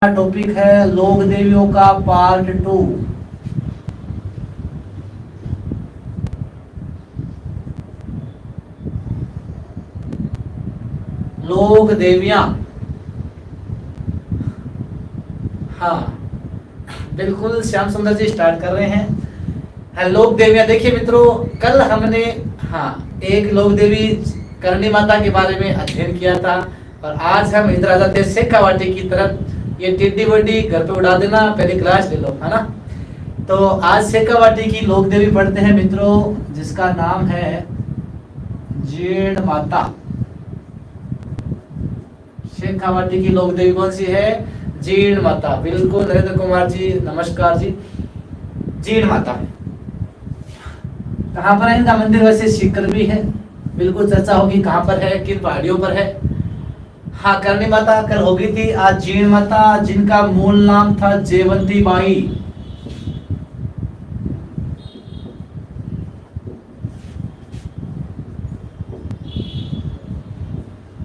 Topic है लोक देवियों का पार्ट 2। लोक देवियां, हाँ बिल्कुल श्याम सुंदर जी स्टार्ट कर रहे हैं। लोक देवियां देखिए मित्रों, कल हमने एक लोक देवी करणी माता के बारे में अध्ययन किया था और आज हम इधर आ जाते हैं शेखावाटी की तरफ। ये टिड्डी वड्डी घर पे उड़ा देना, पहले क्लास ले लो, है ना। तो आज शेखावाटी की लोक देवी पढ़ते हैं मित्रों, जिसका नाम है जीण माता। शेखावाटी की लोक देवी कौन सी है? जीण माता। बिल्कुल नरेंद्र कुमार जी नमस्कार जी। जीण माता कहाँ पर है इनका मंदिर? वैसे सीकर भी है, बिल्कुल चर्चा होगी कहाँ पर है, किन पहाड़ियों पर है। हाँ, करणी माता कल हो गई थी। आज जीण माता, जिनका मूल नाम था जयवंती बाई।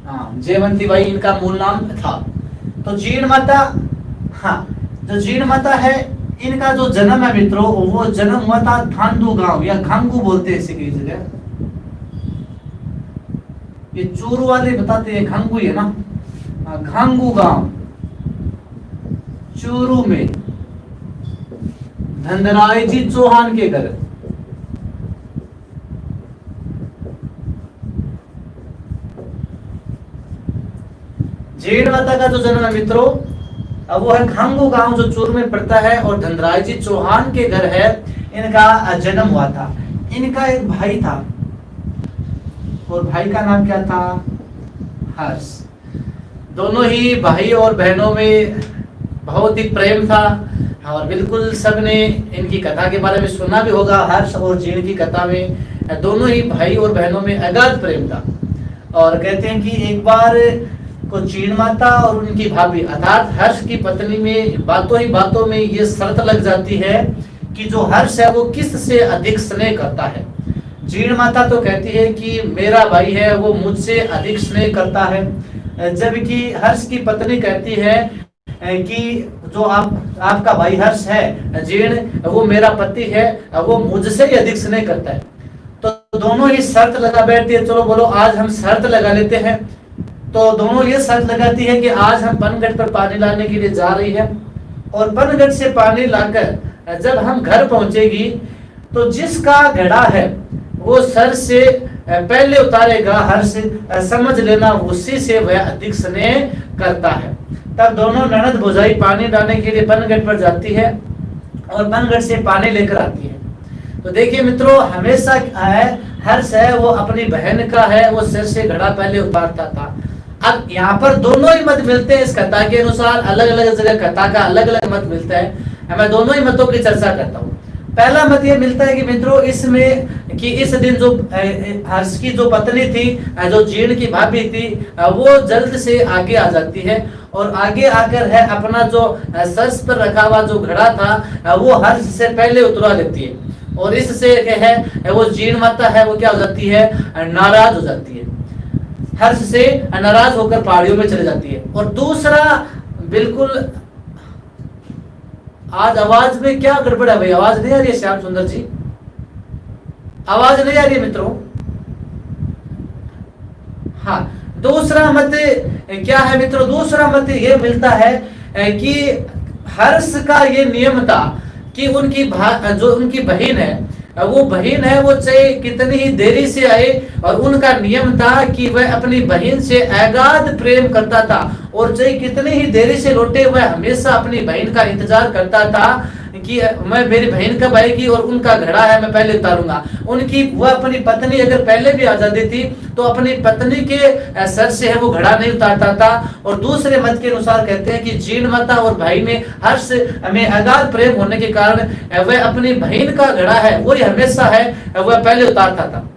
हाँ, जयवंती बाई इनका मूल नाम था। तो जीण माता, हाँ जो जीण माता है, इनका जो जन्म है मित्रों, वो जन्म हुआ था धांधु गांव या घांगू बोलते हैं इसी की जगह। ये चूरू वाले बताते हैं घांगू है ना, घांगू गांव चूरू में धनराय जी चौहान के घर। जीण माता का जो जन्म है मित्रों, अब वो है घांगू गांव जो चूरू में पड़ता है और धनराय जी चौहान के घर है। इनका जन्म हुआ था। इनका एक भाई था और भाई का नाम क्या था? हर्ष। दोनों ही भाई और बहनों में बहुत ही प्रेम था और बिल्कुल सबने इनकी कथा के बारे में सुना भी होगा। हर्ष और जीण की कथा में दोनों ही भाई और बहनों में अगाध प्रेम था। और कहते हैं कि एक बार को जीण माता और उनकी भाभी अर्थात हर्ष की पत्नी में बातों ही बातों में ये शर्त लग जाती है कि जो हर्ष है वो किस से अधिक स्नेह करता है। जीण माता तो कहती है कि मेरा भाई है वो मुझसे अधिक स्नेह करता है, जबकि हर्ष की पत्नी कहती है कि जो आपका भाई हर्ष है जीण, वो मेरा पति है, वो मुझसे ही अधिक स्नेह करता है। तो दोनों ही शर्त लगा बैठती है। चलो बोलो आज हम शर्त लगा लेते हैं। तो दोनों ये शर्त लगाती है कि आज हम पनगढ़ पर पानी लाने के लिए जा रही है और पनगढ़ से पानी लाकर जब हम घर पहुंचेगी तो जिसका घड़ा है वो सर से पहले उतारेगा हर्ष, समझ लेना उसी से वह अधिक स्नेह करता है। तब दोनों ननद भौजाई पानी लाने के लिए पनगढ़ पर जाती है और पनगढ़ से पानी लेकर आती है। तो देखिए मित्रों, हमेशा हर्ष है वो अपनी बहन का है, वो सिर से घड़ा पहले उतारता था। अब यहाँ पर दोनों ही मत मिलते हैं इस कथा के अनुसार। अलग अलग जगह कथा का अलग अलग मत मिलता है। मैं दोनों ही मतों की चर्चा करता हूँ। पहला मत ये मिलता है कि मित्रों इसमें कि इस दिन जो हर्ष की जो पत्नी थी, जो जीण की भाभी थी, वो जल्द से आगे आ जाती है और आगे आकर है अपना जो सर पर रखा हुआ जो घड़ा था वो हर्ष से पहले उतरवा लेती है और इससे है वो जीण माता है वो क्या हो जाती है? नाराज हो जाती है। हर्ष से नाराज होकर पहाड़ियों में चले जाती है। और दूसरा, बिल्कुल आज आवाज में क्या गड़बड़ है भाई? आवाज नहीं आ रही है श्याम सुंदर जी? आवाज नहीं आ रही है मित्रों? हाँ, दूसरा मत क्या है मित्रों? दूसरा मत ये मिलता है कि हर्ष का ये नियम था कि जो उनकी बहन है, वो बहन है वो चाहे कितनी ही देरी से आए, और उनका नियम था कि वह अपनी बहन से अगाध प्रेम करता था और चाहे कितनी ही देरी से लौटे वह हमेशा अपनी बहन का इंतजार करता था कि मैं मेरी बहन कब आएगी और उनका घड़ा है मैं पहले उतारूंगा। वह अपनी पत्नी अगर पहले भी आ जाती थी तो अपनी पत्नी के सर से है वो घड़ा नहीं उतारता था। और दूसरे मत के अनुसार कहते हैं कि जीण माता और भाई में हर्ष में अगाध प्रेम होने के कारण वह अपनी बहन का घड़ा है वो हमेशा है वह पहले उतारता था।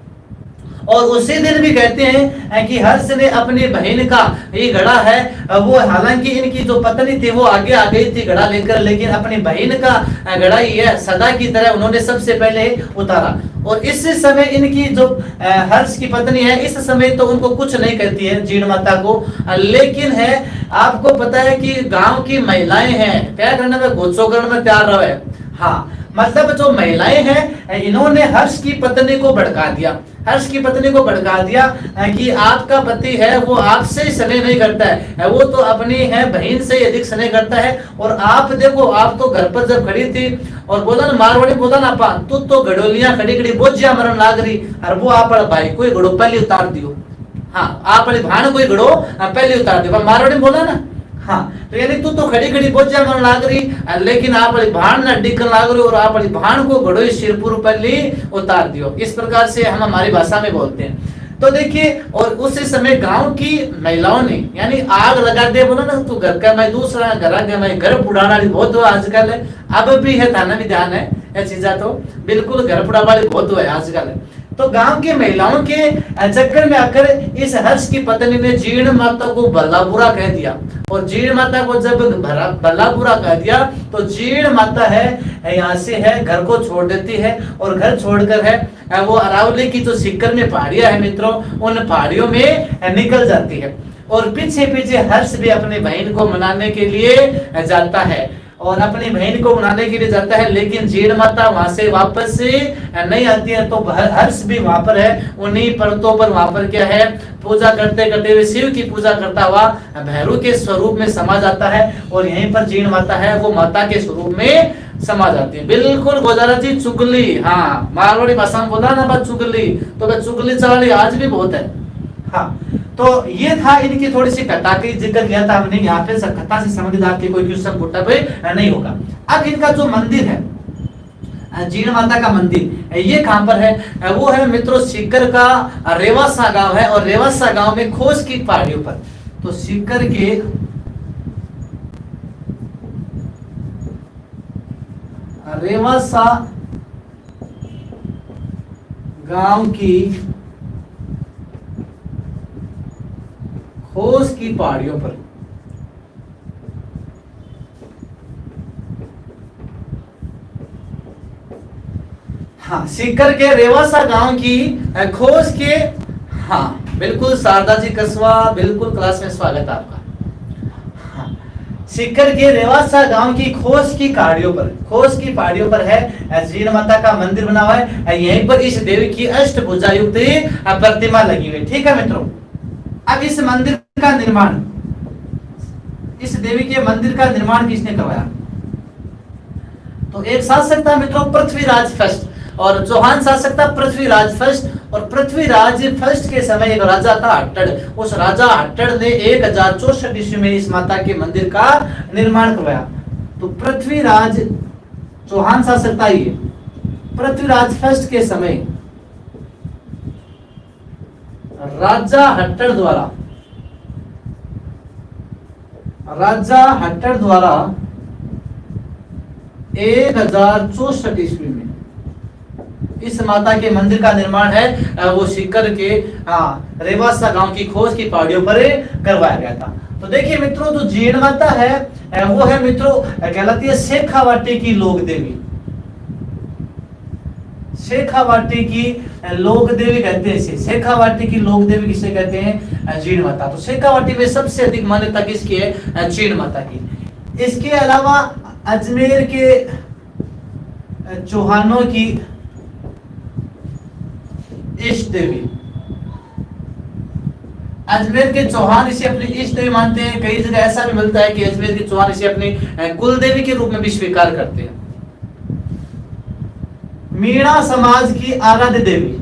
और उसी दिन भी कहते हैं कि हर्ष ने अपनी बहन का ये घड़ा है वो, हालांकि इनकी जो पत्नी थी वो आगे आ गई थी घड़ा लेकर, लेकिन अपनी बहन का घड़ा ही है सदा की तरह उन्होंने सबसे पहले उतारा। और इस समय इनकी जो हर्ष की पत्नी है, इस समय तो उनको कुछ नहीं कहती है जीण माता को, लेकिन है आपको पता है कि गांव की महिलाएं हैं क्या करने में, गोचो करने में तैयार रहे। हाँ, मतलब जो महिलाएं हैं इन्होंने हर्ष की पत्नी को भड़का दिया, हर्ष की पत्नी को भड़का दिया कि आपका पति है वो आपसे स्नेह नहीं करता है, वो तो अपनी है बहन से अधिक स्नेह करता है। और आप देखो, आप तो घर पर जब खड़ी थी और बोला ना, मारवाड़ी बोला ना आपा, तू तो घड़ोलियां खड़ी खड़ी बोझिया मरण लाग रही, और वो आप भाई कोई घड़ो पहले उतार दियो। हाँ, आप भाण कोई घड़ो पहले उतार दियो, मारवाड़ी बोला ना। हाँ, तो यानी तू तो खड़ी खड़ी बोझा मन लाग रही, लेकिन आप भाण ना डिकन लाग रही, और आप भाण को घड़ो सिरपुर पर ली उतार दियो। इस प्रकार से हम हमारी भाषा में बोलते हैं। तो देखिए, और उस समय गांव की महिलाओं ने यानी आग लगा दे, बोला ना तू घर का मैं दूसरा घर बुढ़ाना बहुत हुआ आजकल है, अब भी है, थाना भी ध्यान है ये चीजा, तो बिल्कुल घर बुढ़ा वाली बहुत हुआ है आजकल। तो गांव की महिलाओं के चक्कर में आकर इस हर्ष की पत्नी ने जीर्ण माता को भला बुरा कह दिया, और जीर्ण माता को जब भला बुरा कह दिया तो जीर्ण माता है यहाँ से है घर को छोड़ देती है, और घर छोड़कर है वो अरावली की जो सिक्कर में पहाड़ियां है मित्रों, उन पहाड़ियों में निकल जाती है। और पीछे पीछे हर्ष भी अपनी बहन को मनाने के लिए जाता है, और अपनी बहन को मनाने के लिए जाता है, लेकिन जीर्ण माता वहां से वापस नहीं आती है। तो हर्ष भी वहां पर है, उन्हीं पर्वतों पर वहां पर क्या है, पूजा करते करते हुए शिव की पूजा करता हुआ भैरव के स्वरूप में समा जाता है, और यहीं पर जीर्ण माता है वो माता के स्वरूप में समा जाती है। बिल्कुल गोजारा जी, चुगली, हाँ मारवाड़ी भाषा में बोला ना बात चुगली, तो चुगली चलाली आज भी बहुत है। हाँ, तो ये था इनकी थोड़ी सी कथा की जिक्र किया था हमने, यहाँ पे कथा से संबंधित आपके कोई क्वेश्चन पुट अप नहीं होगा। अब इनका जो मंदिर है जीर्ण माता का मंदिर, ये कहां पर है, वो है मित्रों सीकर का रेवासा गांव है, और रेवासा गांव में खोस की पहाड़ियों पर। तो सीकर के रेवासा गांव की खोस की पहाड़ियों पर हाँ, सीकर के रेवासा गांव की खोस के, हाँ बिल्कुल शारदा जी कसवा, बिल्कुल क्लास में स्वागत आपका। हाँ, सीकर के रेवासा गांव की खोस की पहाड़ियों पर, खोस की पहाड़ियों पर है जीर्ण माता का मंदिर बना हुआ है। यहीं पर इस देवी की अष्टभुजा युक्त प्रतिमा लगी हुई। ठीक है मित्रों, अब इस मंदिर का निर्माण, इस देवी के मंदिर का निर्माण किसने करवाया, तो एक शासक था मित्रों पृथ्वीराज फर्स्ट, और चौहान शासक था पृथ्वीराज फर्स्ट। और पृथ्वीराज फर्स्ट के समय एक राजा था हट्टड़, उस राजा हट्टड़ ने 1064 ईस्वी में इस माता के मंदिर का निर्माण करवाया। तो पृथ्वीराज चौहान शासक था ये, पृथ्वीराज फर्स्ट के समय राजा हट्टड़ द्वारा 1064 ईस्वी में इस माता के मंदिर का निर्माण है वो सीकर के रेवासा गांव की खोस की पहाड़ियों पर करवाया गया था। तो देखिए मित्रों, जो जीर्ण माता है वो है मित्रों कहलाती है शेखावाटी की लोक देवी। शेखावाटी की लोक देवी कहते हैं इसे, शेखावाटी की लोक देवी किसे कहते हैं, जीर्ण माता। तो शेखावाटी में सबसे अधिक मान्यता किसकी है, जीर्ण माता की। इसके अलावा अजमेर के चौहानों की इष्ट देवी, अजमेर के चौहान इसे अपनी इष्ट देवी मानते हैं। कई जगह ऐसा भी मिलता है कि अजमेर के चौहान इसे अपनी कुल देवी के रूप में भी स्वीकार करते हैं। मीणा समाज की आराध्य देवी,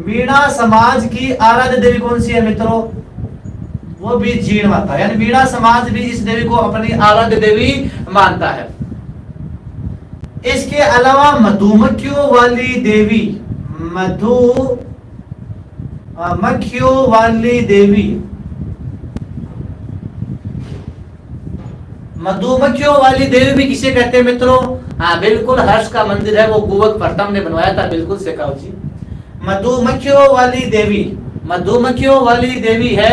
मीणा समाज की आराध्य देवी कौन सी है मित्रों, वो भी जीर्ण माता, यानी मीणा समाज भी इस देवी को अपनी आराध्य देवी मानता है। इसके अलावा मधुमक्खियों वाली देवी, मधुमक्खियों वाली देवी, मधुमक्खियों वाली देवी भी किसे कहते हैं मित्रों, हाँ बिल्कुल हर्ष का मंदिर है वो गुवक प्रथम ने बनवाया था, बिल्कुल शेखाव जी। मधुमक्खियों वाली देवी, मधुमक्खियों वाली देवी है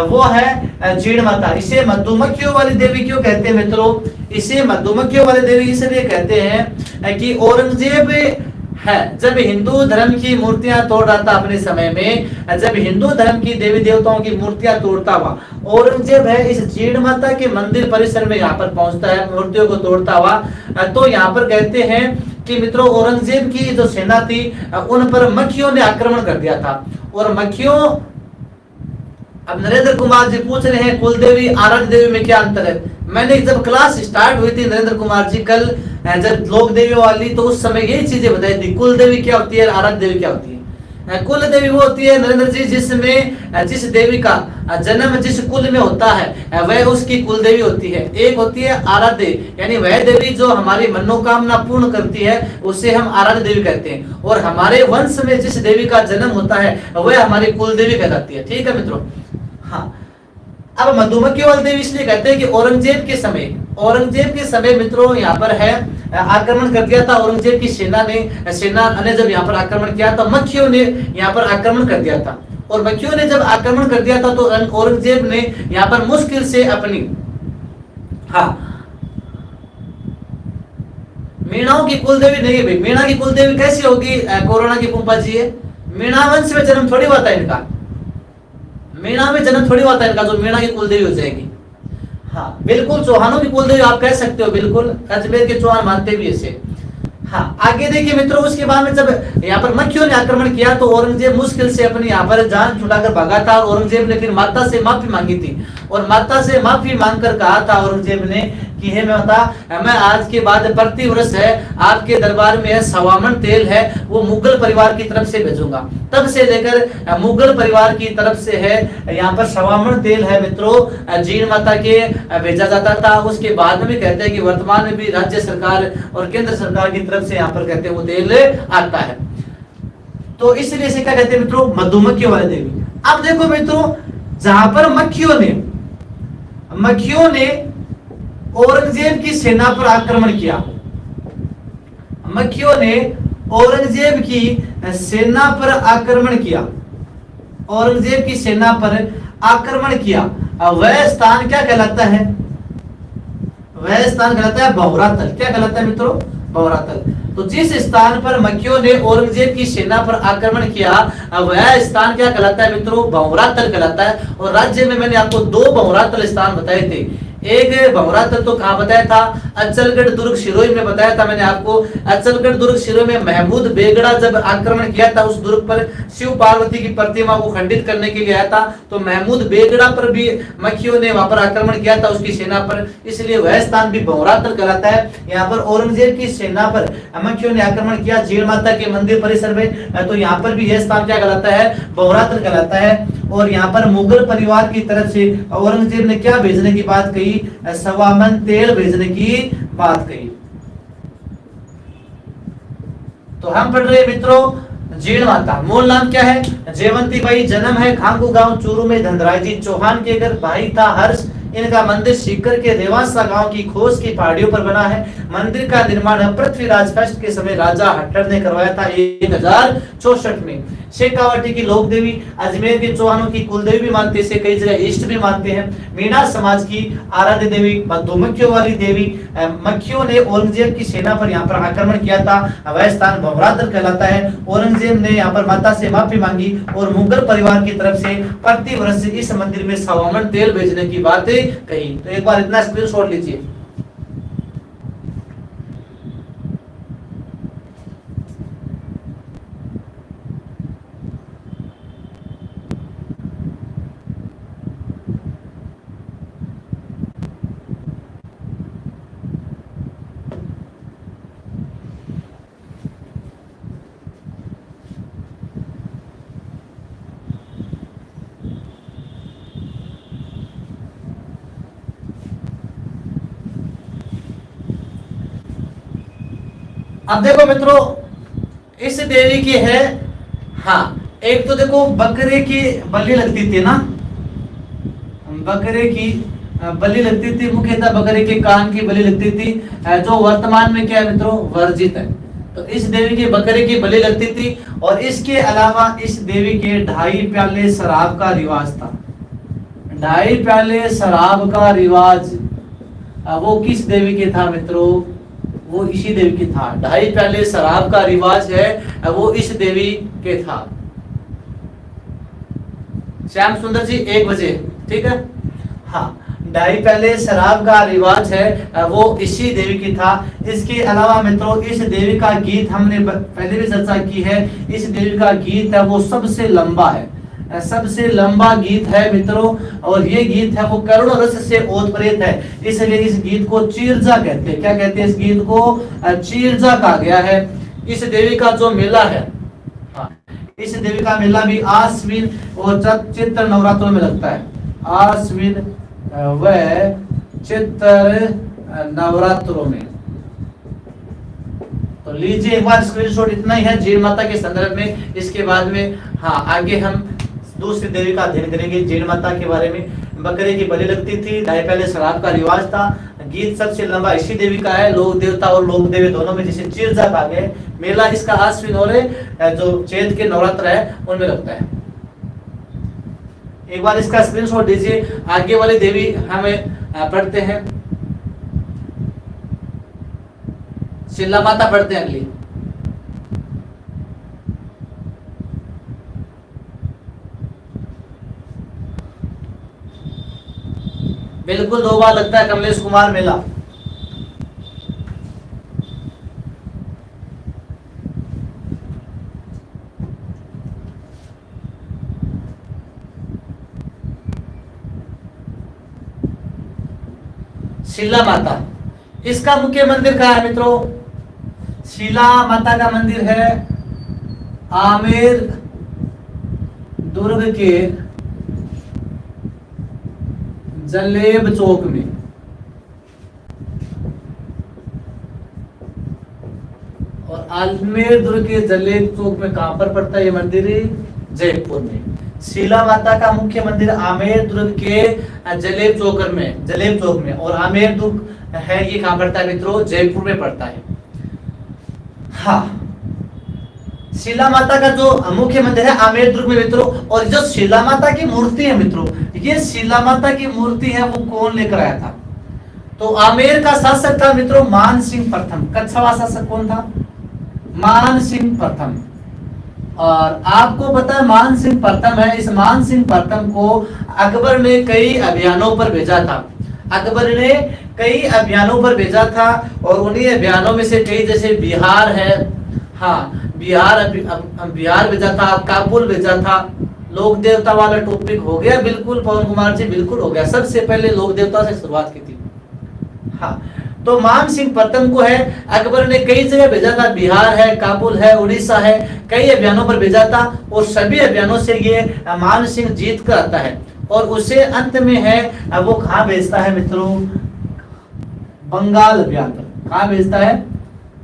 वो है जीर्ण माता। इसे मधुमक्खियों वाली देवी क्यों कहते हैं मित्रों, इसे मधुमक्खियों वाली देवी इसलिए कहते हैं कि औरंगजेब है जब हिंदू धर्म की मूर्तियां तोड़ रहा था अपने समय में, जब हिंदू धर्म की देवी देवताओं की मूर्तियां तोड़ता हुआ औरंगजेब है इस जीण माता के मंदिर परिसर में यहाँ पर पहुंचता है मूर्तियों को तोड़ता हुआ, तो यहाँ पर कहते हैं कि मित्रों औरंगजेब की जो सेना थी उन पर मक्खियों ने आक्रमण कर दिया था। और मक्खियों, अब नरेंद्र कुमार जी पूछ रहे हैं कुल देवी आराध्य देवी में क्या अंतर है। मैंने जब क्लास स्टार्ट हुई थी नरेंद्र कुमार जी कल, जब लोक देवी वाली, तो उस समय यही चीजें बताई थी, कुल देवी क्या होती है, आराध्य देवी क्या होती है। कुल देवी वो होती है नरेंद्र जी जिसमें जिस देवी का जन्म जिस कुल में होता है वह उसकी कुल देवी होती है। एक होती है आराध्य, यानी वह देवी जो हमारी मनोकामना पूर्ण करती है उसे हम आराध्य देवी कहते हैं, और हमारे वंश में जिस देवी का जन्म होता है वह हमारी कुल देवी कहलाती है। ठीक है मित्रों। हाँ, अब मधुमक्खी वाली देवी इसलिए कहते हैं कि औरंगजेब के समय मित्रों यहाँ पर है आक्रमण कर दिया था औरंगजेब की सेना ने जब यहाँ पर आक्रमण किया तो मक्खियों ने यहाँ पर आक्रमण कर दिया था, और मक्खियों ने जब आक्रमण कर दिया था तो औरंगजेब ने यहाँ पर मुश्किल से अपनी मीणाओं की कुलदेवी नहीं भाई, मीणा की कुलदेवी कैसी होगी, कोरोना की पुंपा जी है, मीणा वंश में जन्म थोड़ी हुआ था इनका, मीणा में जन्म थोड़ी हुआ था इनका जो मीणा की कुलदेवी हो जाएगी। हाँ बिल्कुल, चौहानों की कुलदेवी आप कह सकते हो, बिल्कुल अजमेर के चौहान मानते भी इसे। हाँ आगे देखिए मित्रों, उसके बाद में जब यहाँ पर मक्खियों ने आक्रमण किया तो औरंगजेब मुश्किल से अपनी यहाँ पर जान छुड़ाकर भागा था। औरंगजेब ने फिर माता से माफी मांगी थी, और माता से माफी मांगकर कहा था औरंगजेब ने कि हे माता, मैं आज के बाद प्रति वर्ष है आपके दरबार में सवामन तेल है वो मुगल परिवार की तरफ से भेजूंगा। तब से लेकर मुगल परिवार की तरफ से है यहाँ पर सवामन तेल है मित्रों जीण माता के भेजा जाता था। उसके बाद में भी कहते हैं कि वर्तमान में भी राज्य सरकार और केंद्र सरकार की तरफ से यहाँ पर कहते हैं वो तेल आता है। तो इसलिए से क्या कहते हैं मित्रों, मधुमक्खियों वाली देवी। अब देखो मित्रों, जहां पर मक्खियों ने औरंगजेब की सेना पर आक्रमण किया, मक्खियों ने औरंगजेब की सेना पर आक्रमण किया, औरंगजेब की सेना पर आक्रमण किया, वह स्थान क्या कहलाता है, वह स्थान कहलाता है बहुरातल। क्या कहलाता है मित्रों, बहुरातल। तो जिस स्थान पर मक्खियों ने औरंगजेब की सेना पर आक्रमण किया वह स्थान क्या कहलाता है मित्रों, बहुरातल कहलाता है। और राज्य में मैंने आपको 2 बहुरातल स्थान बताए थे, एक बहुरातल तो कहां बताया था, अचलगढ़ दुर्ग सिरोही में बताया था मैंने आपको। अचलगढ़ दुर्ग सिरोही में महमूद बेगड़ा जब आक्रमण किया था उस दुर्ग पर शिव पार्वती की प्रतिमा को खंडित करने के लिए आया था, तो महमूद बेगड़ा पर भी मक्खियों ने वहां पर आक्रमण किया था उसकी सेना पर, इसलिए वह स्थान भी बहुरातल कहलाता है। यहाँ पर औरंगजेब की सेना पर मक्खियों ने आक्रमण किया जीण माता के मंदिर परिसर में, तो यहाँ पर भी यह स्थान क्या कहलाता है, बहुरातल कहलाता है। और यहाँ पर मुगल परिवार की तरफ से औरंगजेब ने क्या भेजने की बात कही, सवामन तेल भेजने की बात कही। तो हम पढ़ रहे मित्रों जीण माता, मूल नाम क्या है, जयवंती बाई, जन्म है खांगू गांव चूरू में, धनराज जी चौहान के घर भाई था हर्ष। इनका मंदिर सीकर के देवासा गांव की खोस की पहाड़ियों पर बना है। मंदिर का निर्माण पृथ्वीराज फर्स्ट के समय राजा हट्टर ने करवाया था 1064 में। शेखावाटी की लोक देवी, अजमेर के चौहानों की कुलदेवी भी मानते हैं, कई जगह इष्ट भी मानते हैं। मीणा समाज की आराध्य देवी, मधुमक्खियों वाली देवी। मक्खियों ने औरंगजेब की सेना पर यहाँ पर आक्रमण किया था, वह स्थान बहुरातल कहलाता है। औरंगजेब ने यहाँ पर माता से माफी मांगी और मुगल परिवार की तरफ से प्रति वर्ष इस मंदिर में सवामन तेल भेजने की बात कही। तो एक बार इतना स्क्रीनशॉट लीजिए। अब देखो मित्रों, इस देवी की है, हाँ एक तो देखो बकरे की बलि लगती थी ना, बकरे की बलि लगती थी, मुख्यतः बकरे के कान की बलि लगती थी, जो वर्तमान में क्या है मित्रों, वर्जित है। तो इस देवी की बकरे की बलि लगती थी, और इसके अलावा इस देवी के 2.5 प्याले शराब का रिवाज था। 2.5 प्याले शराब का रिवाज वो किस देवी के था मित्रों, वो इसी देवी की था। 2.5 प्याले शराब का रिवाज है वो इस देवी के था। श्याम सुंदर जी 1 बजे, ठीक है। हाँ, 2.5 प्याले शराब का रिवाज है वो इसी देवी की था। इसके अलावा मित्रों इस देवी का गीत हमने पहले भी चर्चा की है। इस देवी का गीत है वो सबसे लंबा है, सबसे लंबा गीत है मित्रों। और ये गीत है वो करुण रस से ओतप्रोत है, इसलिए इस गीत को चीरजा कहते हैं। क्या कहते हैं? इस गीत को चीरजा कहा गया है। इस देवी का जो मेला है, हाँ, इस देवी का मेला भी आश्विन और चित्र नवरात्रों में लगता है। आश्विन व चित्र नवरात्रों में। तो लीजिए एक बार स्क्रीनशॉट, इतना ही है जैन माता के संदर्भ में। इसके बाद में हाँ आगे हम दूसरी देवी का अध्ययन करेंगे जैन माता के बारे में। बकरे की बलि लगती थी, 2.5 प्याले शराब का रिवाज था, गीत सबसे लंबा इसी देवी का है। लोक देवता और लोक देवी दोनों में जिसे चीरजा कहा गया। मेला इसका आश्विन और जो चैत के नवरात्र है उनमें लगता है। एक बार इसका स्क्रीनशॉट दीजिए। आगे वाली देवी हमें पढ़ते हैं, शिला माता पढ़ते हैं अगली। बिल्कुल 2 बार लगता है कमलेश कुमार मेला। शीला माता, इसका मुख्य मंदिर कहाँ है मित्रों? शीला माता का मंदिर है आमेर दुर्ग के जलेब चौक में। और आमेर दुर्ग के जलेब चौक में कहां पर पड़ता है ये मंदिर? जयपुर में। शीला माता का मुख्य मंदिर आमेर दुर्ग के जलेब चौक में। और आमेर दुर्ग है ये कहां पड़ता है मित्रों? जयपुर में पड़ता है। हाँ, शीला माता का जो मुख्य मंदिर है आमेर दुर्ग में मित्रों। और जो शीला माता की मूर्ति है मित्रों, ये शीला माता की मूर्ति है वो कौन लेकर आया था? तो आमेर का शासक था मित्रों मान सिंह प्रथम। कच्छावा शासक कौन था? मान सिंह प्रथम। और आपको पता है मान सिंह प्रथम है, इस मान सिंह प्रथम को अकबर ने कई अभियानों पर भेजा था। अकबर ने कई अभियानों पर भेजा था और उन्हीं अभियानों में से कई जैसे बिहार है, हाँ बिहार भेजा था, काबुल भेजा था। लोक देवता वाला टॉपिक हो गया बिल्कुल पवन कुमार जी, बिल्कुल हो गया। सबसे पहले लोक देवता से शुरुआत की थी। हाँ, तो मान सिंह प्रथम को है अकबर ने कई जगह भेजा था, बिहार है, काबुल है, उड़ीसा है, कई अभियानों पर भेजा था। और सभी अभियानों से ये मान सिंह जीत कर आता है और उसे अंत में है वो कहाँ भेजता है मित्रों? बंगाल अभियान पर। कहाँ भेजता है?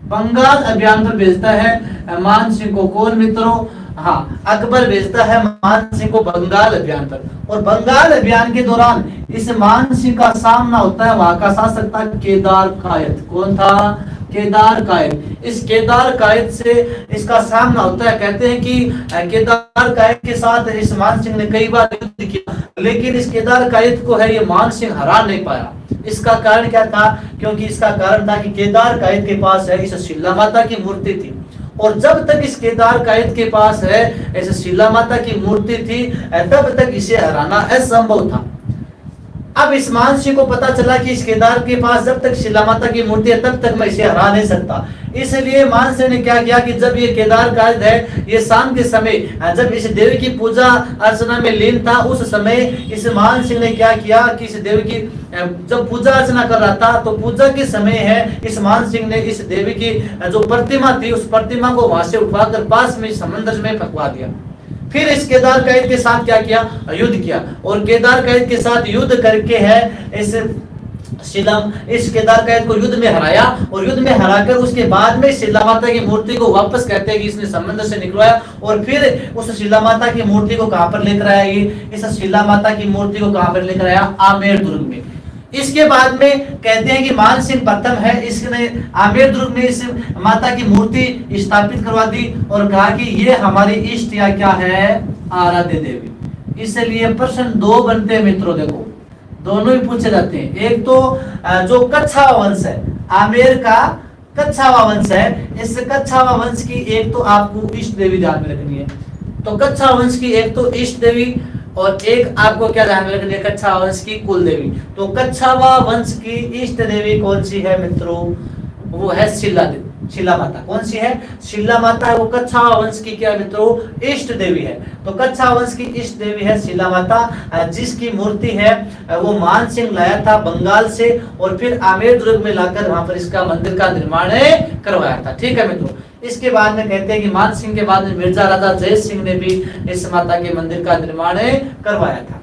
बंगाल अभियान पर भेजता है मान सिंह को। कौन मित्रों? हाँ, अकबर भेजता है मान सिंह को बंगाल अभियान पर। और बंगाल अभियान के दौरान इस मान सिंह का सामना होता है वहां का शासक था केदार कायद। कौन था? केदार कायद। इस केदार कायद से इसका सामना होता है। कहते हैं कि केदार कायद के साथ इस मान सिंह ने कई बार युद्ध किया, लेकिन इस केदार कायद को है ये मान सिंह हरा नहीं पाया। इसका कारण क्या था? क्योंकि इसका कारण था कि केदार कायद के पास है इस शीला माता की मूर्ति थी। और जब तक इस केदार कायद के पास है ऐसे शीला माता की मूर्ति थी तब तक इसे हराना असंभव था। अब इस मान सिंह को पता चला कि इस केदार के पास जब तक शीला माता की मूर्ति है तब तक मैं इसे हरा नहीं सकता। इसलिए मान सिंह ने क्या किया कि जब ये केदार कायद है ये शाम के समय जब इस देवी की पूजा अर्चना में लीन था, उस समय इस मान सिंह ने क्या किया कि इस देवी की जब पूजा अर्चना कर रहा था तो पूजा के समय है इस मान सिंह ने इस देवी की जो प्रतिमा थी उस प्रतिमा को वहां से उठवाकर पास में समंदर में फंकवा दिया। फिर इस केदार कायद के साथ क्या किया? युद्ध किया। और केदार कायद के साथ युद्ध करके है इस केदार कायद को युद्ध में हराया। और युद्ध में हराकर उसके बाद में शीला माता की मूर्ति को वापस कहते हैं कि इसने समंदर से निकलवाया। और फिर उस शीला माता की मूर्ति को कहां पर लेकर आया? इस शीला माता की मूर्ति को कहां पर लेकर आया? आमेर दुर्ग में। इसके बाद में कहते हैं कि मान सिंह प्रथम है इसने आमेर दुर्ग में इस माता की मूर्ति स्थापित करवा दी और कहा कि ये हमारी इष्ट या क्या है? आराध्य देवी। इसलिए प्रश्न 2 बनते हैं मित्रों, देखो दोनों ही पूछे जाते हैं। एक तो जो कच्छा वंश है आमेर का कच्छावा वंश है, इस कच्छावा वंश की एक तो आपको इष्ट देवी ध्यान में रखनी है। तो कच्छावा वंश की एक तो इष्ट देवी और एक आपको क्या ध्यान में रखनी है, कच्छावा वंश की कुल देवी। तो कच्छावा वंश की इष्ट देवी कौन सी है मित्रों, वो है शिला देवी, शिला माता। कौन सी है, शिला माता है, वो कच्छावा वंश की क्या मित्रों, इष्ट देवी है। तो कच्छावा वंश की इष्ट देवी है शिला माता, जिसकी मूर्ति है वो मान सिंह लाया था बंगाल से और फिर आमेर दुर्ग में लाकर वहां पर इसका मंदिर का निर्माण करवाया था। ठीक है मित्रों, इसके बाद में कहते हैं कि मान सिंह के बाद में मिर्जा राजा जय सिंह ने भी इस माता के मंदिर का निर्माण करवाया था,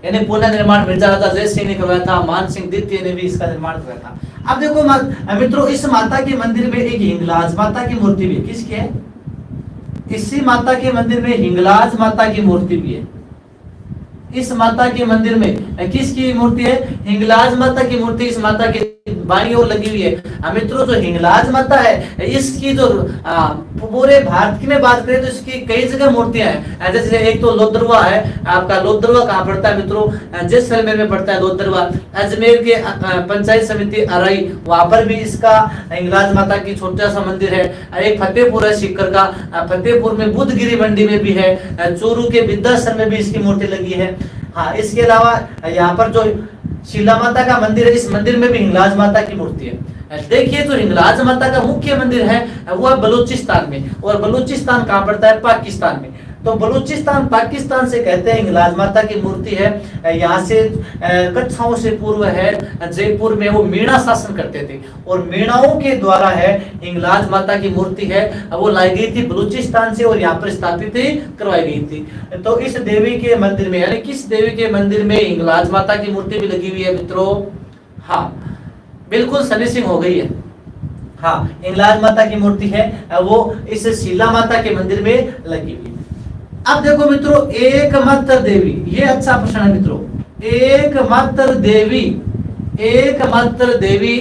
यानी पुनः निर्माण मिर्जा राजा जय सिंह ने करवाया था, मान सिंह द्वितीय ने भी इसका निर्माण करवाया था। अब देखो मित्रों, इस माता के मंदिर में एक हिंगलाज माता की मूर्ति भी है। किसकी है, इसी माता के मंदिर में हिंगलाज माता की मूर्ति भी है। इस माता के मंदिर में किसकी मूर्ति है, हिंगलाज माता की मूर्ति इस माता की बाईं ओर लगी हुई है। मित्रों, जो हिंगलाज माता है इसकी जो पूरे भारत की में बात करें तो इसकी कई जगह मूर्तियां हैं। जैसे एक तो लोदरवा है, आपका लोदरवा कहाँ पड़ता है मित्रों, जैसलमेर में पड़ता है लोदरवा। अजमेर के पंचायत समिति अराई, वहां पर भी इसका हिंगलाज माता की छोटा सा मंदिर है। एक फतेहपुर है सीकर का, फतेहपुर में बुद्धगिरी मंडी में भी है, चूरू के विद्यासर में भी इसकी मूर्ति लगी है। हाँ, इसके अलावा यहाँ पर जो शिला माता का मंदिर है, इस मंदिर में भी हिंगलाज माता की मूर्ति है। देखिए, जो हिंगलाज माता का मुख्य मंदिर है वो है बलूचिस्तान में, और बलूचिस्तान कहाँ पड़ता है, पाकिस्तान में। तो बलूचिस्तान पाकिस्तान से कहते हैं हिंगलाज माता की मूर्ति है। यहाँ से कच्छाओं से पूर्व है जयपुर में वो मीणा शासन करते थे, और मीणाओं के द्वारा है हिंगलाज माता की मूर्ति है वो लाई गई थी बलूचिस्तान से और यहाँ पर स्थापित करवाई गई थी। तो इस देवी के मंदिर में, यानी किस देवी के मंदिर में हिंगलाज माता की मूर्ति भी लगी हुई है मित्रों, हाँ बिल्कुल सनी सिंह हो गई है। हाँ, हिंगलाज माता की मूर्ति है वो इस शिला माता के मंदिर में लगी हुई। अब देखो मित्रों, एकमात्र देवी, ये अच्छा प्रश्न है मित्रों, एकमात्र देवी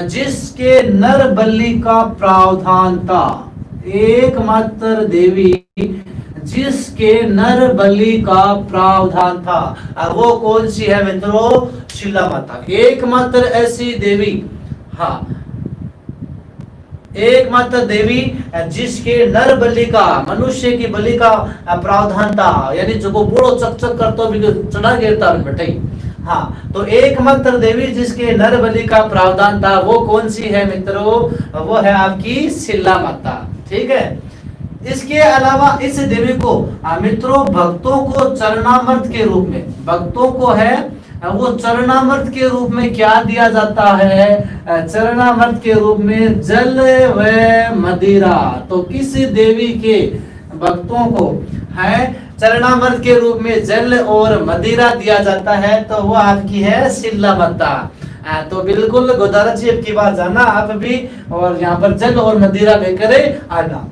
जिसके नर बलि का प्रावधान था, एकमात्र देवी जिसके नर बलि का प्रावधान था, वो कौन सी है मित्रों, शिला माता। एकमात्र ऐसी देवी, हाँ एकमात्र देवी जिसके नर बलि का, मनुष्य की बलि का प्रावधान था, यानी जो बूढ़ो चक करतो भी चढ़ा गिरता बैठे। हाँ, तो एकमात्र देवी जिसके नर बलि का प्रावधान था वो कौन सी है मित्रों, वो है आपकी शिला माता। ठीक है, इसके अलावा इस देवी को मित्रों भक्तों को चरणामृत के रूप में, भक्तों को है वो चरणामृत के रूप में क्या दिया जाता है, चरणामृत के रूप में जल व मदिरा। तो किस देवी के भक्तों को है चरणामृत के रूप में जल और मदिरा दिया जाता है, तो वो आपकी है शिला माता। तो बिल्कुल गोदारा जी अब की बार जाना आप भी, और यहाँ पर जल और मदिरा लेकर आना।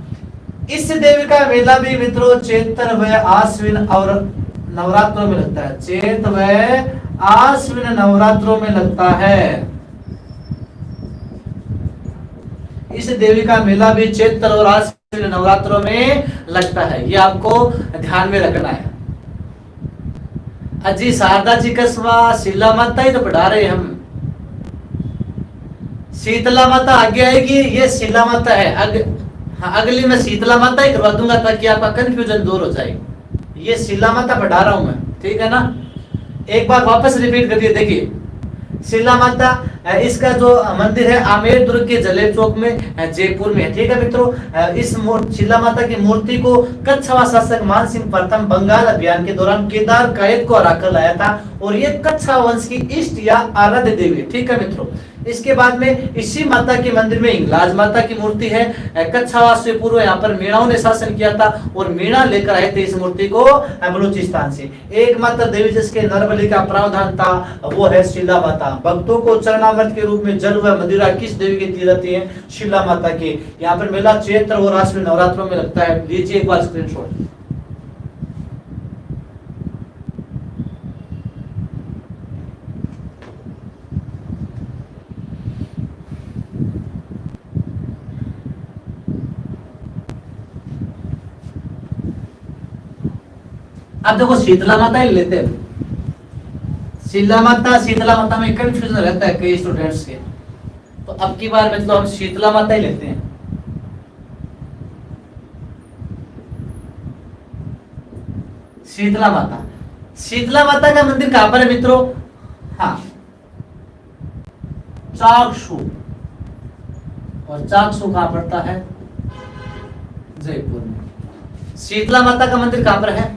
इस देवी का मेला भी मित्रों चैत्र व आश्विन और नवरात्रों में लगता है, चैत्र व आश्विन नवरात्रों में लगता है। इस देवी का मेला भी चैत्र और आश्विन नवरात्रों में लगता है, ये आपको ध्यान में रखना है। अजी शारदा जी कस्बा शिला माता ही तो पढ़ा रहे हम, शीतला माता आगे आएगी, ये शिला माता है। अगली मैं शीतला माता ही करवा दूंगा ताकि आपका कंफ्यूजन दूर हो जाए। ये शिला माता पढ़ा रहा हूं मैं, ठीक है ना। एक बार वापस रिपीट करिए, देखिए शिला माता, इसका जो मंदिर है आमेर दुर्ग के जलेब चौक में जयपुर में है। ठीक है मित्रों, इस शिला माता की मूर्ति को कच्छवा शासक मान सिंह प्रथम बंगाल अभियान के दौरान केदार कायद को हराकर लाया था, और ये कच्छा वंश की इष्ट या आराध्य देवी। ठीक है मित्रों, इसके बाद में इसी माता के मंदिर में हिंगलाज माता की मूर्ति है। कच्छावास से पूर्व यहाँ पर मीणाओं ने शासन किया था, और मीणा लेकर आए थे इस मूर्ति को बलूचिस्तान से। एकमात्र देवी जिसके नरबलि का प्रावधान था वो है शिला माता। भक्तों को चरणामृत के रूप में जल व मदिरा किस देवी की दी जाती है, शिला माता की। यहाँ पर मेला चैत्र और आश्विन नवरात्रों में लगता है। लीजिए एक बार स्क्रीनशॉट। अब देखो शीतला माता ही लेते हैं। शीतला माता में कंफ्यूजन रहता है कई स्टूडेंट्स के। तो अब की बार मतलब हम शीतला माता ही लेते हैं। शीतला माता, शीतला माता का मंदिर कहां पर है मित्रों? हाँ, चाकसू। और चाकसू कहां पड़ता है? जयपुर में। शीतला माता का मंदिर कहां पर है?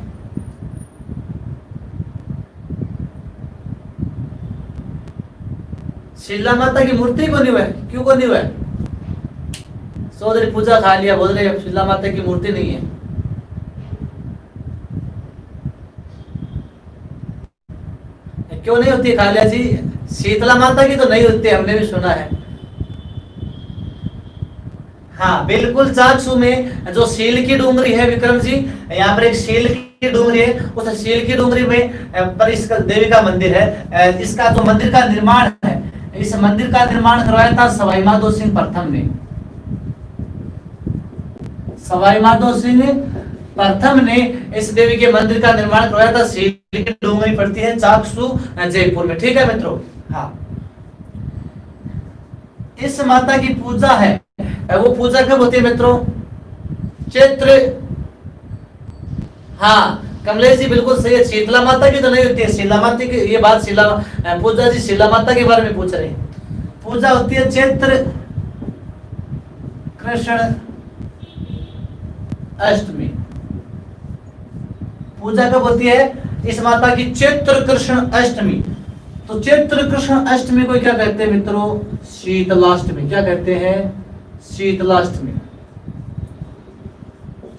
शीतला माता की मूर्ति को नहीं हुआ है, क्यों को नहीं हुआ है? चौधरी पूजा खा लिया, बोल रहे शीतला माता की मूर्ति नहीं है। क्यों नहीं होती खालिया जी? शीतला माता की तो नहीं होती, हमने भी सुना है। हाँ बिल्कुल, चाकसू में जो शील की डूंगरी है विक्रम जी, यहाँ पर एक शील की डूंगरी है, उस शील की डूंगरी में पर इसका देवी का मंदिर है। इसका जो मंदिर का निर्माण है, इस मंदिर का निर्माण करवाया था सवाई माधो सिंह प्रथम ने। सवाई माधो सिंह प्रथम ने इस देवी के मंदिर का निर्माण करवाया था। शील की डूंगरी पड़ती है चाकसू जयपुर में, ठीक है मित्रों। हाँ, इस माता की पूजा है, वो पूजा कब होती है मित्रों? चैत्र। हाँ कमलेश जी बिल्कुल सही है, शीतला माता की तो नहीं होती है। शीला माता की ये बात शीला पूजा जी शीला माता के बारे में पूछ रहे हैं। पूजा होती है चैत्र कृष्ण अष्टमी। पूजा कब होती है इस माता की? चैत्र कृष्ण अष्टमी। तो चैत्र कृष्ण अष्टमी को क्या कहते हैं मित्रों? शीतलाष्टमी। क्या कहते हैं? शीतलाष्टमी।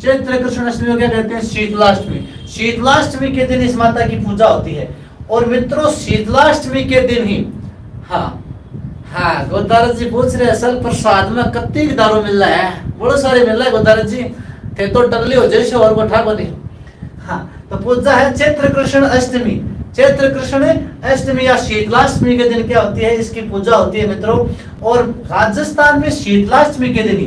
चैत्र कृष्ण अष्टमी को क्या कहते हैं? शीतलाष्टमी। शीतलाष्टमी के दिन इस माता की पूजा होती है। और मित्रों शीतलाष्टमी के दिन ही, हाँ गोदारत जी पूछ रहे असल प्रसाद में कत्ती दारू मिल रहा है? बड़े सारे मिल रहा है गोदारत जी, थे तो डरली हो जैसे और बैठा बने। हाँ तो पूजा है चैत्र कृष्ण अष्टमी। चैत्र कृष्ण अष्टमी या शीतलाष्टमी के दिन क्या होती है? इसकी पूजा होती है मित्रों। और राजस्थान में शीतलाष्टमी के दिन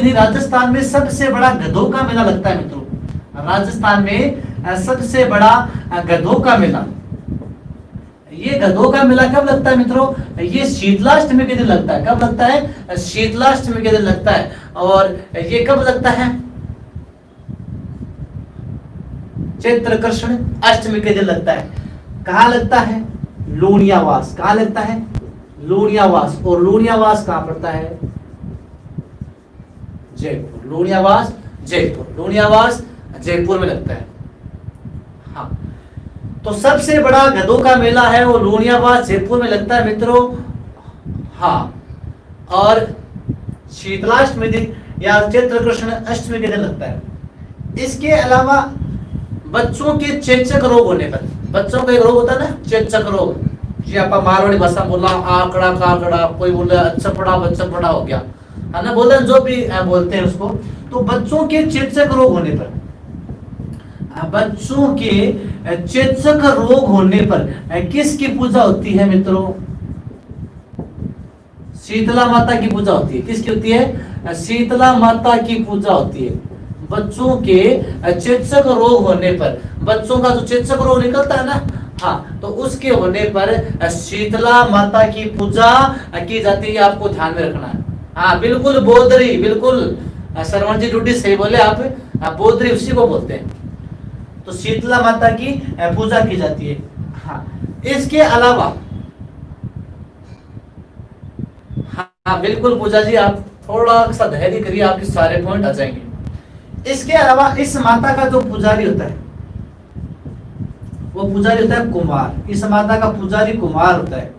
ही राजस्थान में सबसे बड़ा गधों का मेला लगता है मित्रों। राजस्थान में सबसे बड़ा गधों का मेला, ये गधों का मेला कब लगता है मित्रों? ये शीतलाष्टमी के दिन लगता है। कब लगता है? शीतलाष्टमी के दिन लगता है। और ये कब लगता है? चैत्र कृष्ण अष्टमी के दिन लगता है। कहाँ लगता है? लूणियावास। कहाँ लगता है? लूणियावास। और लूणियावास कहाँ पड़ता है? जयपुर। लूणियावास जयपुर, लूणियावास जयपुर में लगता है। हाँ तो सबसे बड़ा गधों का मेला है वो लूणियावास जयपुर में लगता है मित्रों। हाँ, और शीतलाष्टमी दिन या चैत्र कृष्ण अष्टमी के दिन लगता है। इसके अलावा बच्चों के चेचक रोग होने पर, बच्चों का एक रोग होता है ना चेचक रोग, जी आप मारवाड़ी भाषा बोला आंकड़ा काकड़ा, कोई बोले अच्छा पड़ा बच्चा पड़ा हो गया, है ना, बोले जो भी बोलते हैं उसको। तो बच्चों के चेचक रोग होने पर, बच्चों के चेचक रोग होने पर किसकी पूजा होती है मित्रों? शीतला माता की पूजा होती है। किसकी होती है? शीतला माता की पूजा होती है। बच्चों के चेचक रोग होने पर, बच्चों का जो चेचक रोग निकलता है ना, हाँ, तो उसके होने पर शीतला माता की पूजा की जाती है। आपको ध्यान में रखना है। हाँ बिल्कुल बोधरी, बिल्कुल श्रवण जी ड्यूटी सही बोले आप, बोधरी उसी को बोलते हैं। तो शीतला माता की पूजा की जाती है। हाँ इसके अलावा, हाँ बिल्कुल पूजा जी आप थोड़ा सा धैर्य करिए, आपके सारे पॉइंट आ जाएंगे। इसके अलावा इस माता का जो पुजारी होता है वो पुजारी होता है कुमार। इस माता का पुजारी कुमार होता है।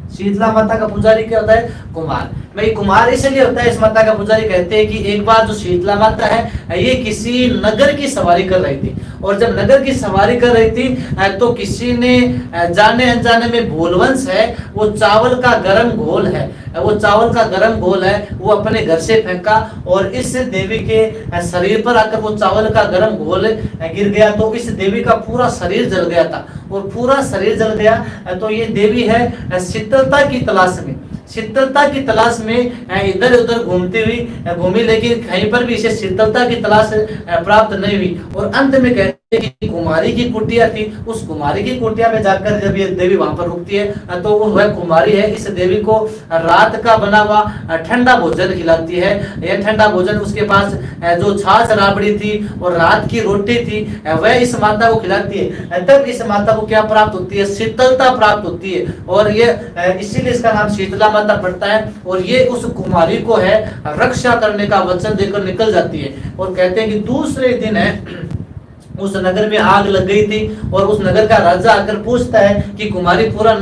शीतला माता का पुजारी क्या होता है? कुमार। भाई कुमार इसलिए होता है, इस माता का पुजारी कहते हैं कि एक बार जो शीतला माता है ये किसी नगर की सवारी कर रही थी, और जब नगर की सवारी कर रही थी तो किसी ने जाने अनजाने में भूलवंश है, वो चावल का गरम घोल है, वो चावल का गरम घोल है वो अपने घर से फेंका, और इस देवी के शरीर पर आकर वो चावल का गरम घोल गिर गया। तो इस देवी का पूरा शरीर जल गया था, और पूरा शरीर जल गया। तो ये देवी है शीतलता की तलाश में, शीतलता की तलाश में इधर उधर घूमती हुई घूमी, लेकिन कहीं पर भी इसे शीतलता की तलाश प्राप्त नहीं हुई। और अंत में कहते कि कुमारी की कुटिया थी, उस कुमारी की कुटिया में जाकर जब ये देवी वहां पर रुकती है तो वो वह कुमारी है, इस देवी को रात का बना हुआ ठंडा भोजन खिलाती है। यह ठंडा भोजन उसके पास जो छाछ राबड़ी थी और रात की रोटी थी वह इस माता को खिलाती है। तब इस माता को क्या प्राप्त होती है? शीतलता प्राप्त होती है, और ये इसीलिए इसका नाम शीतला माता पड़ता है। और ये उस कुमारी को है रक्षा करने का वचन देकर निकल जाती है। और कहते हैं कि दूसरे दिन है उस नगर में आग लग गई थी, और उस नगर का राजा आकर पूछता है कि कुमारी पूरा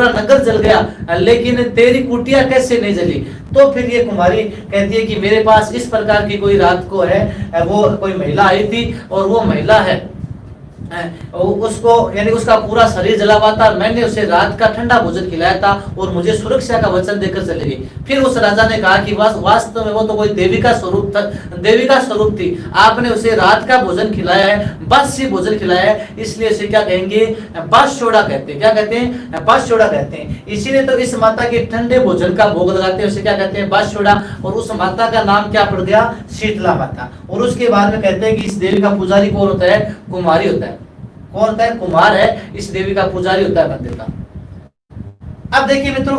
नगर जल गया, लेकिन तेरी कुटिया कैसे नहीं जली? तो फिर ये कुमारी कहती है कि मेरे पास इस प्रकार की कोई रात को है, वो कोई महिला आई थी, और वो महिला है उसको यानी उसका पूरा शरीर जला हुआ था, मैंने उसे रात का ठंडा भोजन खिलाया था और मुझे सुरक्षा का वचन देकर चली गई। फिर उस राजा ने कहा कि वास्तव में वो तो कोई देवी का स्वरूप था, देवी का स्वरूप थी, आपने उसे रात का भोजन खिलाया है, बासी भोजन खिलाया है, इसलिए इसे क्या कहेंगे? बासचोड़ा कहते हैं। क्या कहते हैं? बासचोड़ा कहते हैं। इसीलिए तो इस माता के ठंडे भोजन का भोग लगाते हैं, उसे क्या कहते हैं? बासचोड़ा। और उस माता का नाम क्या पड़ गया? शीतला माता। और उसके बाद में कहते हैं कि इस देवी का पुजारी कौन होता है? कुमारी होता है। कौन होता है? कुमार है, इस देवी का पुजारी होता है मंदिर का। अब देखिए मित्रों,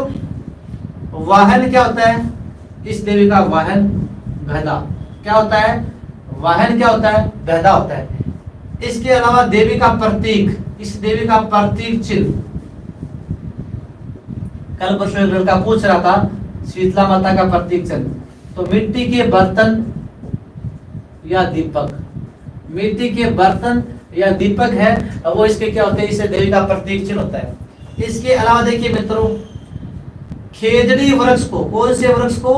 वाहन क्या होता है? इस देवी का वाहन गधा। क्या होता है? वाहन क्या होता है? गधा होता है। इसके अलावा देवी का प्रतीक, इस देवी का प्रतीक चिन्ह, कल परसों एक लड़का पूछ रहा था शीतला माता का प्रतीक चिन्ह, तो मिट्टी के बर्तन या दीपक, मिट्टी के बर्तन या दीपक है, वो इसके क्या होते हैं? इसे देवी का प्रतीक चिन्ह होता है। इसके अलावा देखिए मित्रों, खेजड़ी वृक्ष को, कौन से वृक्ष को?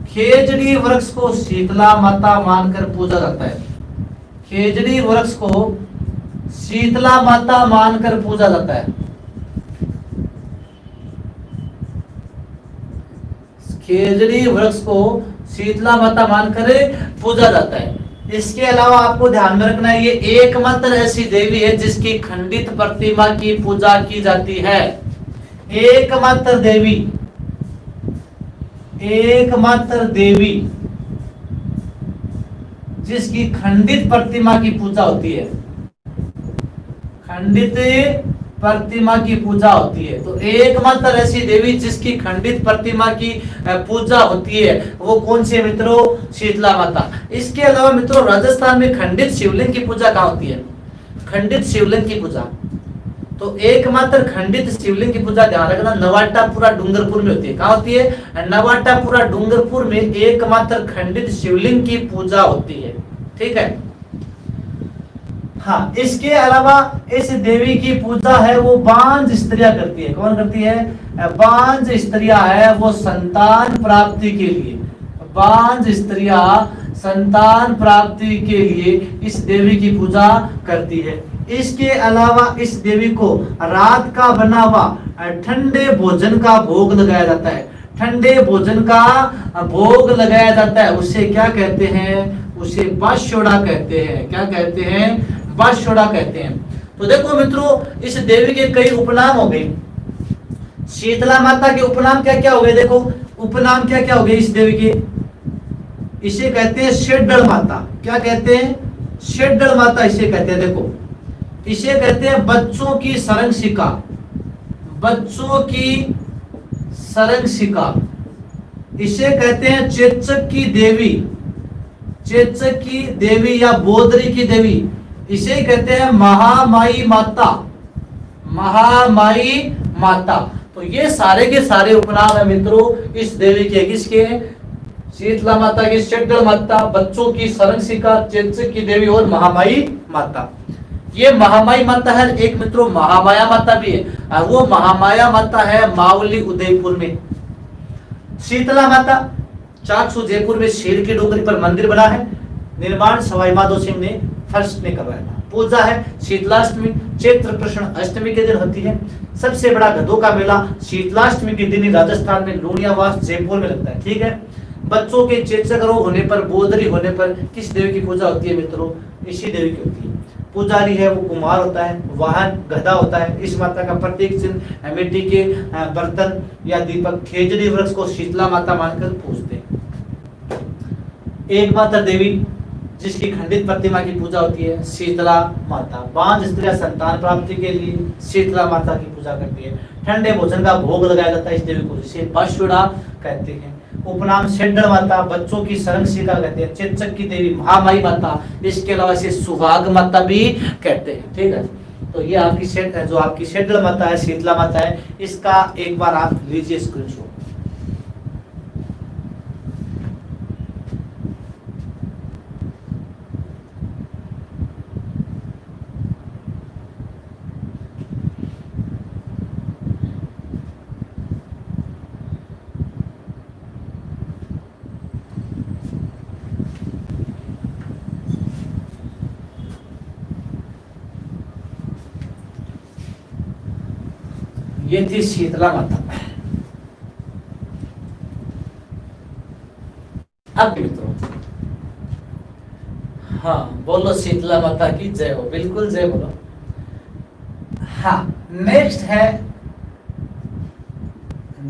खेजड़ी वृक्ष को शीतला माता मानकर पूजा जाता है। खेजड़ी वृक्ष को शीतला माता मानकर पूजा जाता है। खेजड़ी वृक्ष को शीतला माता मानकर पूजा जाता है। इसके अलावा आपको ध्यान में रखना है, ये एकमात्र ऐसी देवी है जिसकी खंडित प्रतिमा की पूजा की जाती है। एकमात्र देवी, एकमात्र देवी जिसकी खंडित प्रतिमा की पूजा होती है, खंडित प्रतिमा की पूजा होती है। तो एकमात्र ऐसी देवी जिसकी खंडित प्रतिमा की पूजा होती है वो कौन सी है मित्रों? शीतला माता। इसके अलावा मित्रों, राजस्थान में खंडित शिवलिंग की पूजा कहाँ होती है? खंडित शिवलिंग की पूजा, तो एकमात्र खंडित शिवलिंग की पूजा ध्यान रखना नवाटापुरा डूंगरपुर में होती है। कहाँ होती है? नवाटापुरा डूंगरपुर में एकमात्र खंडित शिवलिंग की पूजा होती है। ठीक है। हाँ, इसके अलावा इस देवी की पूजा है वो बांझ स्त्रियां करती है। कौन करती है? बांझ स्त्रियां है वो संतान प्राप्ति के लिए, बांझ स्त्रियां संतान प्राप्ति के लिए इस देवी की पूजा करती है। इसके अलावा इस देवी को रात का बना हुआ ठंडे भोजन का भोग लगाया जाता है। ठंडे भोजन का भोग लगाया जाता है, उसे क्या कहते हैं? उसे बासचोड़ा कहते हैं। क्या कहते हैं? बासचोड़ा कहते हैं। तो देखो मित्रों, इस देवी के कई उपनाम हो गए। शीतला माता के उपनाम क्या क्या हो गए? देखो उपनाम क्या क्या हो गए इस देवी के। इसे कहते हैं शेड्डल माता। क्या कहते हैं? शेड्डल माता इसे कहते हैं। देखो इसे कहते हैं बच्चों की संरक्षिका, बच्चों की संरक्षिका। इसे कहते हैं चेचक की देवी, चेचक की देवी या बोदरी की देवी। इसे कहते हैं महामाई माता, महामाई माता। तो ये सारे के सारे उपनाम है मित्रों इस देवी के। किसके? शीतला माता की, शेड्डल माता, बच्चों की संरक्षिका, चेचक की देवी और महामाई माता। ये महामाई माता है एक मित्रों, महामाया माता भी है। वो महामाया माता है मावली उदयपुर में। शीतला माता चाकसू जयपुर में शेर की डोंगरी पर मंदिर बना है। निर्माण सवाई माधो सिंह ने फर्स्ट ने करवाया था। पूजा है शीतलाष्टमी, चैत्र कृष्ण अष्टमी के दिन होती है। सबसे बड़ा गधों का मेला शीतलाष्टमी के दिन ही राजस्थान में लूणियावास जयपुर में लगता है। ठीक है। बच्चों के चेचक रोग होने पर, बोधरी होने पर किस देवी की पूजा होती है मित्रों? इसी देवी की होती है। पुजारी है वो कुमार होता है, वाहन गधा होता है। इस माता का प्रतीक चिन्ह मिट्टी के बर्तन या दीपक। खेजड़ी वृक्ष को शीतला माता मानकर पूजते। एकमात्र देवी जिसकी खंडित प्रतिमा की पूजा होती है शीतला माता। 5 स्त्रियां संतान प्राप्ति के लिए शीतला माता की पूजा करती है। ठंडे भोजन का भोग लगाया जाता है इस देवी को, जिसे पशुड़ा कहते हैं। उपनाम शेड्ड माता, बच्चों की संरक्षिका कहते हैं। चेचक की देवी महामाई माता, इसके अलावा इसे सुहाग माता भी कहते हैं। ठीक है, तो ये आपकी जो आपकी शेड्ड माता है, शीतला माता है, इसका एक बार आप लीजिए स्क्रीनशॉट। ये थी शीतला माता। अब मित्रों, हाँ बोलो शीतला माता की जय हो, बिल्कुल जय बोलो। हाँ, नेक्स्ट है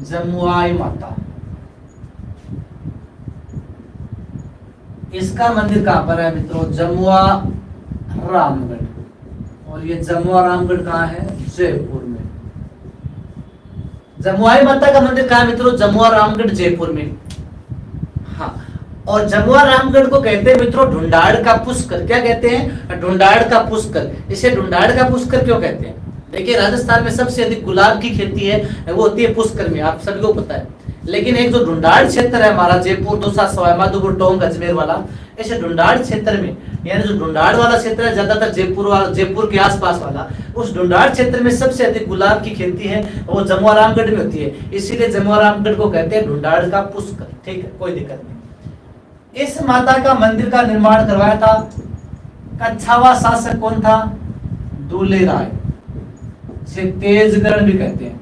जमुआई माता। इसका मंदिर कहां पर है मित्रों? जमुआ रामगढ़। और ये जमुआ रामगढ़ कहां है? जयपुर में। जमुआई माता का मंदिर कहां है मित्रों? जमुआ रामगढ़, जयपुर में। हाँ, और जमुआ रामगढ़ को कहते हैं मित्रों ढूंढाड़ का पुष्कर। क्या कहते हैं? ढूंढाड़ का पुष्कर। इसे ढूंढाड़ का पुष्कर क्यों कहते हैं? देखिए, राजस्थान में सबसे अधिक गुलाब की खेती है वो होती है पुष्कर में, आप सभी को पता है। लेकिन एक जो ढूंढाड़ क्षेत्र है हमारा, जयपुर, दौसा, सवाई माधोपुर, टोंक, अजमेर वाला, ऐसे ढूंढाड़ क्षेत्र में, यानी जो ढूंढाड़ वाला क्षेत्र है ज्यादातर जयपुर के आसपास वाला, उस ढूंढाड़ क्षेत्र में सबसे अधिक गुलाब की खेती है वो जमुआ रामगढ़ में होती है। इसीलिए जमुआ रामगढ़ को कहते हैं ढूंढाड़ का पुष्कर। ठीक है, कोई दिक्कत नहीं। इस माता का मंदिर का निर्माण करवाया था कच्छावा शासक कौन था? दूले राय, से तेजगढ़ भी कहते हैं।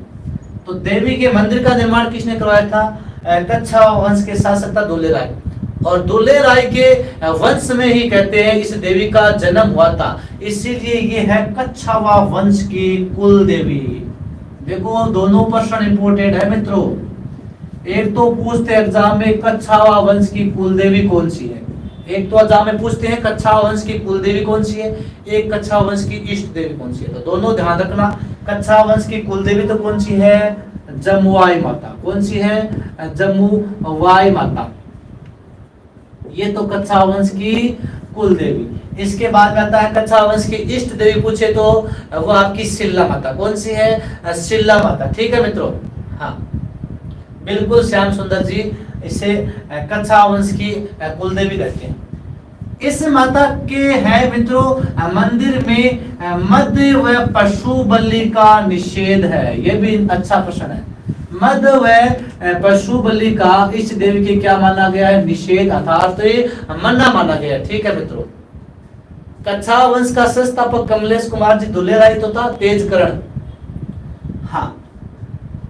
तो देवी के मंदिर का निर्माण किसने करवाया था? कच्छावा वंश के शासक था दूले राय। और दूले राय के वंश में ही कहते हैं इस देवी का जन्म हुआ था, इसीलिए ये है कच्छावा वंश की कुल देवी। देखो, दोनों प्रश्न इंपोर्टेंट है मित्रों। एक तो पूछते एग्जाम में कच्छावा वंश की कुल देवी कौन सी है, एक तो एग्जाम में पूछते हैं कच्छावा वंश की कुल देवी कौन सी है, एक कच्छावा वंश की इष्ट देवी कौन सी है। तो दोनों ध्यान रखना। कच्छावा वंश की कुल देवी तो कौन सी है? जमुआई माता। कौन सी है? जमुआई माता। ये तो कच्छावा वंश की कुल देवी। इसके बाद में आता है कच्छावा वंश की इष्ट देवी पूछे तो वो आपकी शिल्ला माता। कौन सी है? शिल्ला माता। ठीक है मित्रों, हाँ बिल्कुल श्याम सुंदर जी, इसे कच्छावा वंश की कुल देवी कहते हैं। इस माता के है मित्रों मंदिर में मध्य व पशु बलि का निषेध है। यह भी अच्छा प्रश्न है। मद व पशु बलि का इस देवी के क्या माना गया है? निषेध, अर्थात मना माना गया है। ठीक है मित्रों, कच्छावा वंश का संस्थापक कमलेश कुमार जी दूले राय तो था तेजकरण। हाँ,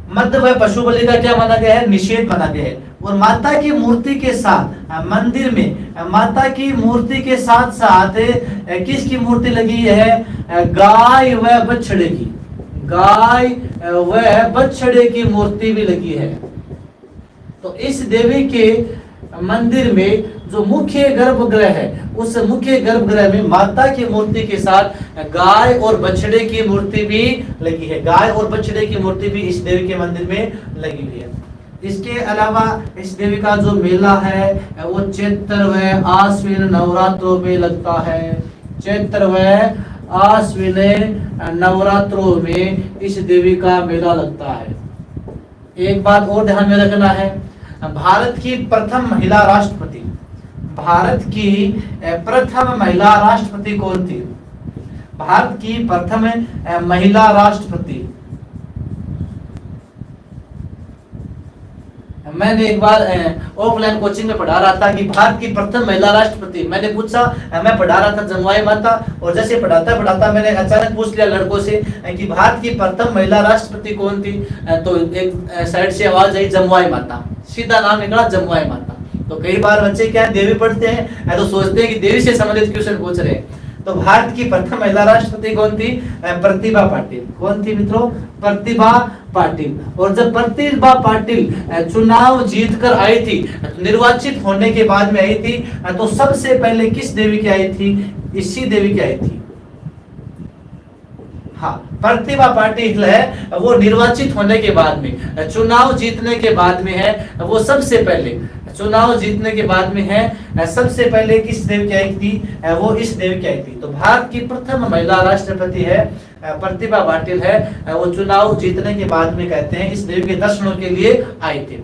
मद व पशु बलि का क्या माना गया है? निषेध माना गया है। और माता की मूर्ति के साथ मंदिर में माता की मूर्ति के साथ साथ किसकी मूर्ति लगी है? गाय व बछड़े की, गाय व बछड़े की मूर्ति भी लगी है। तो इस देवी के मंदिर में जो मुख्य गर्भगृह है, उस मुख्य गर्भगृह में माता की मूर्ति के साथ गाय और बछड़े की मूर्ति भी लगी है। गाय और बछड़े की मूर्ति भी इस देवी के मंदिर में लगी हुई है। इसके अलावा इस देवी का जो मेला है वो चैत्र व आश्विन नवरात्रों में लगता है। चैत्र व आश्विन नवरात्रों में इस देवी का मेला लगता है। एक बात और ध्यान में रखना है, भारत की प्रथम महिला राष्ट्रपति, भारत की प्रथम महिला राष्ट्रपति कौन थी? भारत की प्रथम महिला राष्ट्रपति, मैंने एक बार ऑफलाइन कोचिंग में पढ़ा रहा था कि भारत की प्रथम महिला राष्ट्रपति, मैंने पूछा, मैं पढ़ा रहा था जमुआई माता, और जैसे पढ़ाता पढ़ाता मैंने अचानक पूछ लिया लड़कों से कि भारत की प्रथम महिला राष्ट्रपति कौन थी, तो एक साइड से आवाज आई जमुआई माता, सीधा नाम निकला जमुआई माता। तो कई बार बच्चे क्या देवी पढ़ते हैं तो सोचते हैं कि देवी से संबंधित क्वेश्चन पूछ रहे हैं। तो भारत की प्रथम महिला राष्ट्रपति कौन थी? प्रतिभा पाटिल। कौन थी मित्रों? प्रतिभा पाटिल। और जब प्रतिभा पाटिल चुनाव जीत कर आई थी, निर्वाचित होने के बाद में आई थी, तो सबसे पहले किस देवी की आई थी? इसी देवी की आई थी। हाँ, प्रतिभा पाटिल है वो निर्वाचित होने के बाद में, चुनाव जीतने के बाद में है, वो सबसे पहले चुनाव जीतने के बाद में है, सबसे पहले किस देव की आई थी? वो इस देव की आई थी। तो भारत की प्रथम महिला राष्ट्रपति है प्रतिभा पाटिल है, वो चुनाव जीतने के बाद में कहते हैं इस देव के दर्शनों के लिए आए थे।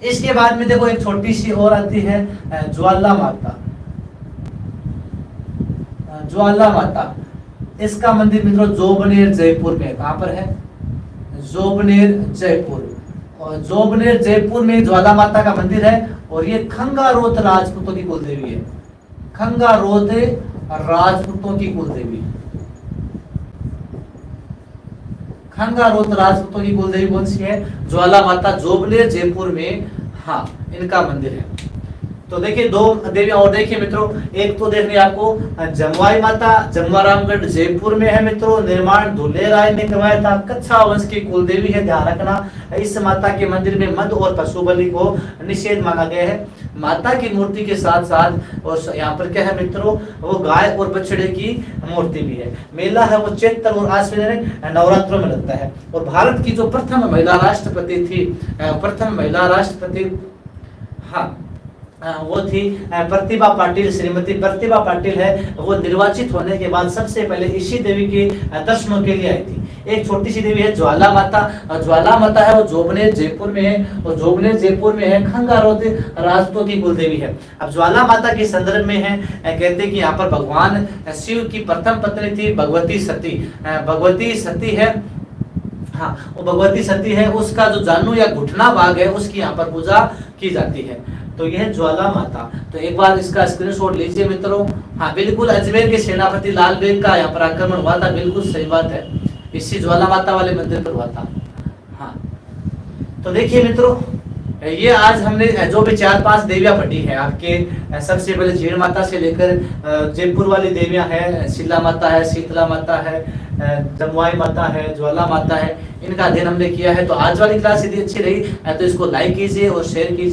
इसके बाद में देखो एक छोटी सी और आती है ज्वाला माता। ज्वाला माता, इसका मंदिर मित्रों जोबनेर जयपुर में। कहां पर है? जोबनेर जयपुर। और जोबनेर जयपुर में ज्वाला माता का मंदिर है, और ये खंगारोत राजपूतों की कुल देवी है। खंगारोत राजपूतों की कुल देवी, खंगारोत राजपूतों की कुल देवी कौन सी है? ज्वाला माता, जोबनेर जयपुर में, हाँ, इनका मंदिर है। तो देखिए दो देवियां और देखिए मित्रों, एक तो देखिए आपको जमवाई माता, जमवारामगढ़ जयपुर में है मित्रों, निर्माण धुले राय ने करवाया था, कच्छा वंश की कुल देवी है, ध्यान रखना। इस माता के मंदिर में मद और पशु बलि को निषेध माना गया है। माता की मूर्ति के साथ साथ और यहाँ पर क्या है मित्रों, वो गाय और बछड़े की मूर्ति भी है। मेला है वो चैत्र और आश्विन नवरात्रों में लगता है। और भारत की जो प्रथम महिला राष्ट्रपति थी, प्रथम महिला राष्ट्रपति, हाँ, वो थी प्रतिभा पाटिल। श्रीमती प्रतिभा पाटिल है वो निर्वाचित होने के बाद सबसे पहले इसी देवी के दर्शनों के लिए आई थी। एक छोटी सी देवी है ज्वाला माता। ज्वाला माता है वो जोबनेर जयपुर में है, और जोबनेर जयपुर में है, खंगारोत राजपूतों की कुल देवी है। अब ज्वाला माता के संदर्भ में है, कहते हैं कि यहाँ पर भगवान शिव की प्रथम पत्नी थी भगवती सती। भगवती सती है, हाँ, वो भगवती सती है, उसका जो जानू या घुटना भाग है उसकी यहाँ पर पूजा की जाती है। तो यह ज्वाला माता। तो एक बार इसका स्क्रीनशॉट लीजिए मित्रों। हाँ, बिल्कुल अजमेर के सेनापति लाल बेग का यहाँ पर आक्रमण हुआ था, बिल्कुल सही बात है, इसी ज्वाला माता वाले मंदिर पर हुआ था। हाँ, तो देखिए मित्रों, ये आज हमने जो भी 4-5 देवियां पढ़ी है आपके, सबसे पहले जीण माता से लेकर जयपुर वाली देवियां हैं, शिला माता है, शीतला माता है, जमवाई माता है, ज्वाला माता है, इनका अध्ययन हमने किया है। तो आज वाली क्लास यदि अच्छी रही तो इसको लाइक कीजिए और शेयर कीजिए।